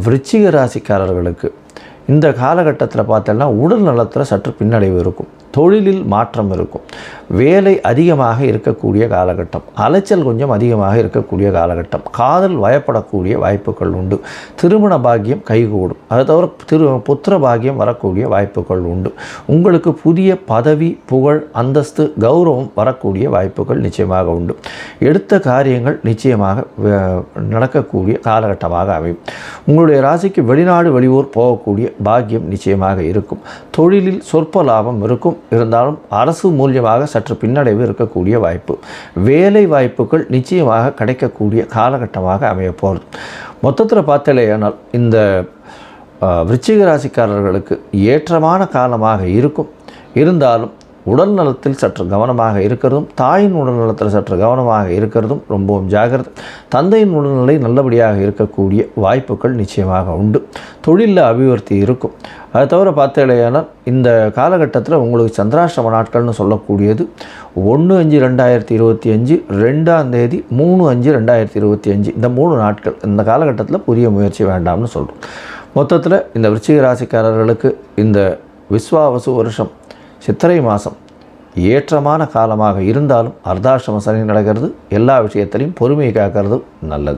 விருச்சிக ராசிக்காரர்களுக்கு இந்த காலகட்டத்தில் பார்த்தோன்னா உடல் நலத்தில் சற்று பின்னடைவு இருக்கும், தொழிலில் மாற்றம் இருக்கும், வேலை அதிகமாக இருக்கக்கூடிய காலகட்டம், அலைச்சல் கொஞ்சம் அதிகமாக இருக்கக்கூடிய காலகட்டம், காதல் வயப்படக்கூடிய வாய்ப்புகள் உண்டு, திருமண பாக்கியம் கைகூடும், அதை தவிர புத்திர பாக்கியம் வரக்கூடிய வாய்ப்புகள் உண்டு, உங்களுக்கு புதிய பதவி புகழ் அந்தஸ்து கௌரவம் வரக்கூடிய வாய்ப்புகள் நிச்சயமாக உண்டு, எடுத்த காரியங்கள் நிச்சயமாக நடக்கக்கூடிய காலகட்டமாக அமையும். உங்களுடைய ராசிக்கு வெளிநாடு வெளியூர் போகக்கூடிய பாக்கியம் நிச்சயமாக இருக்கும், தொழிலில் சொற்ப லாபம் இருக்கும், இருந்தாலும் அரசு மூலியமாக சற்று பின்னடைவு இருக்கக்கூடிய வாய்ப்பு, வேலை வாய்ப்புகள் நிச்சயமாக கிடைக்கக்கூடிய காலகட்டமாக அமையப்போகிறது. மொத்தத்தில் பார்த்தாலேயானால் இந்த விருச்சிக ராசிக்காரர்களுக்கு ஏற்றமான காலமாக இருக்கும். இருந்தாலும் உடல் நலத்தில் சற்று கவனமாக இருக்கிறதும், தாயின் உடல் நலத்தில் சற்று கவனமாக இருக்கிறதும் ரொம்பவும் ஜாகிரதை. தந்தையின் உடல்நிலை நல்லபடியாக இருக்கக்கூடிய வாய்ப்புகள் நிச்சயமாக உண்டு, தொழிலில் அபிவிருத்தி இருக்கும். அதை தவிர பார்த்தேனால் இந்த காலகட்டத்தில் உங்களுக்கு சந்திராஷ்டம நாட்கள்னு சொல்லக்கூடியது 1/5/2025, 2ஆம் தேதி 3/5/2025, இந்த 3 நாட்கள். இந்த காலகட்டத்தில் புதிய முயற்சி வேண்டாம்னு சொல்கிறோம். மொத்தத்தில் இந்த விருச்சிக ராசிக்காரர்களுக்கு இந்த விஸ்வாவசு வருஷம் சித்திரை மாதம் ஏற்றமான காலமாக இருந்தாலும் அர்த்தாஷ்டம சனி நடக்கிறது. எல்லா விஷயத்திலையும் பொறுமையை காக்கிறது நல்லது.